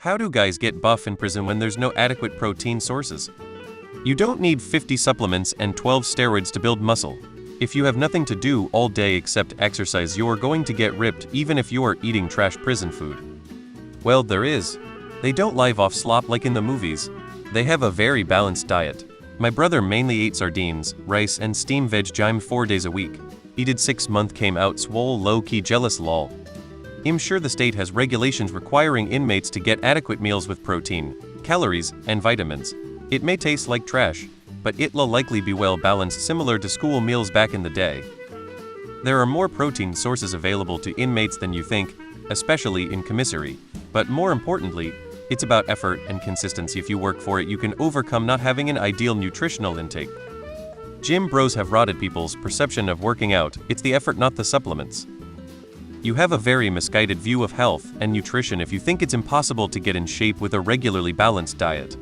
How do guys get buff in prison when there's no adequate protein sources? You don't need 50 supplements and 12 steroids to build muscle. If you have nothing to do all day except exercise, you're going to get ripped even if you're eating trash prison food. Well, there is. They don't live off slop like in the movies. They have a very balanced diet. My brother mainly ate sardines, rice and steam veg gym 4 days a week. He did 6 month came out swole low-key jealous lol. I'm sure the state has regulations requiring inmates to get adequate meals with protein, calories, and vitamins. It may taste like trash, but it'll likely be well balanced similar to school meals back in the day. There are more protein sources available to inmates than you think, especially in commissary, but more importantly, it's about effort and consistency. If you work for it, you can overcome not having an ideal nutritional intake. Gym bros have rotted people's perception of working out. It's the effort, not the supplements. You have a very misguided view of health and nutrition if you think it's impossible to get in shape with a regularly balanced diet.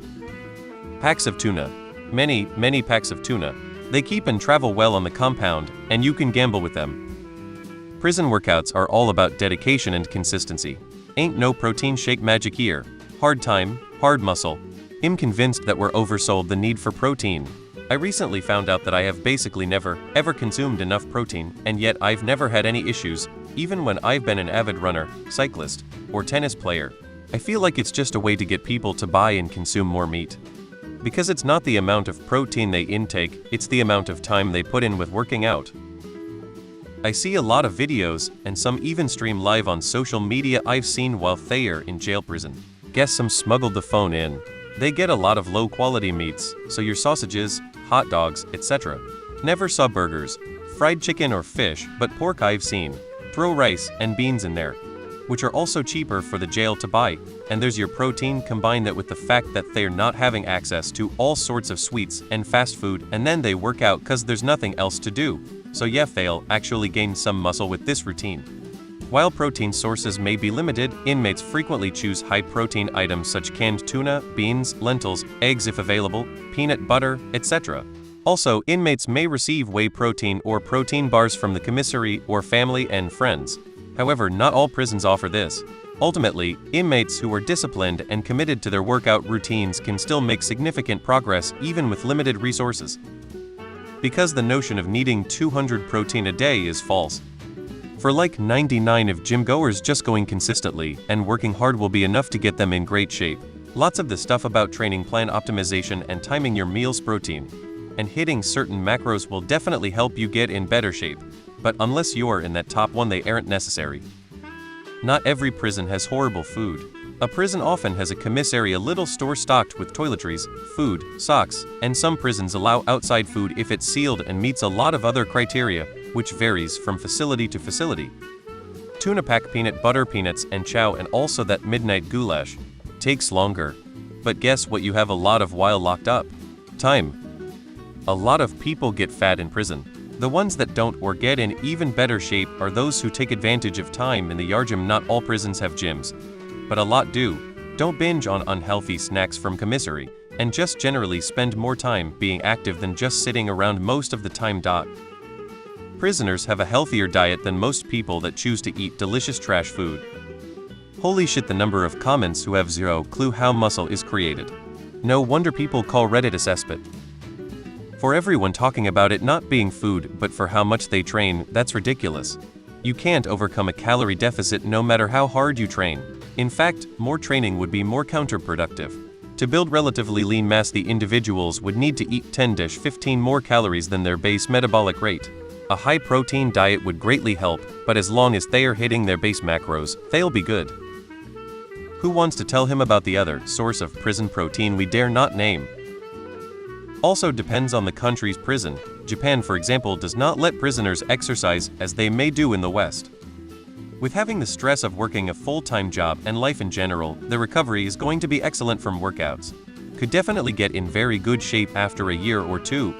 Packs of tuna. Many packs of tuna. They keep and travel well on the compound, and you can gamble with them. Prison workouts are all about dedication and consistency. Ain't no protein shake magic here. Hard time, hard muscle. I'm convinced that we're oversold the need for protein. I recently found out that I have basically never, ever consumed enough protein, and yet I've never had any issues, even when I've been an avid runner, cyclist, or tennis player. I feel like it's just a way to get people to buy and consume more meat. Because it's not the amount of protein they intake, it's the amount of time they put in with working out. I see a lot of videos, and some even stream live on social media I've seen while they're in jail prison. Guess some smuggled the phone in. They get a lot of low-quality meats, so your sausages, hot dogs, etc. Never saw burgers, fried chicken or fish, but pork I've seen. Throw rice and beans in there, which are also cheaper for the jail to buy, and there's your protein. Combine that with the fact that they're not having access to all sorts of sweets and fast food, and then they work out cause there's nothing else to do. So yeah, they'll actually gain some muscle with this routine. While protein sources may be limited, inmates frequently choose high-protein items such canned tuna, beans, lentils, eggs if available, peanut butter, etc. Also, inmates may receive whey protein or protein bars from the commissary or family and friends. However, not all prisons offer this. Ultimately, inmates who are disciplined and committed to their workout routines can still make significant progress even with limited resources. Because the notion of needing 200 protein a day is false. For like 99 of gym goers, just going consistently and working hard will be enough to get them in great shape. Lots of the stuff about training plan optimization and timing your meals, protein, and hitting certain macros will definitely help you get in better shape, but unless you're in that top one, they aren't necessary. Not every prison has horrible food. A prison often has a commissary, a little store stocked with toiletries, food, socks, and some prisons allow outside food if it's sealed and meets a lot of other criteria, which varies from facility to facility. Tuna pack, peanut butter, peanuts, and chow, and also that midnight goulash. Takes longer. But guess what, you have a lot of while locked up? Time. A lot of people get fat in prison. The ones that don't or get in even better shape are those who take advantage of time in the yard gym. Not all prisons have gyms, but a lot do. Don't binge on unhealthy snacks from commissary, and just generally spend more time being active than just sitting around most of the time. Prisoners have a healthier diet than most people that choose to eat delicious trash food. Holy shit, the number of comments who have zero clue how muscle is created. No wonder people call Reddit a cesspit. For everyone talking about it not being food, but for how much they train, that's ridiculous. You can't overcome a calorie deficit no matter how hard you train. In fact, more training would be more counterproductive. To build relatively lean mass, the individuals would need to eat 10-15 more calories than their base metabolic rate. A high-protein diet would greatly help, but as long as they are hitting their base macros, they'll be good. Who wants to tell him about the other source of prison protein we dare not name? Also depends on the country's prison. Japan, for example, does not let prisoners exercise as they may do in the West. With having the stress of working a full-time job and life in general, the recovery is going to be excellent from workouts. Could definitely get in very good shape after a year or two,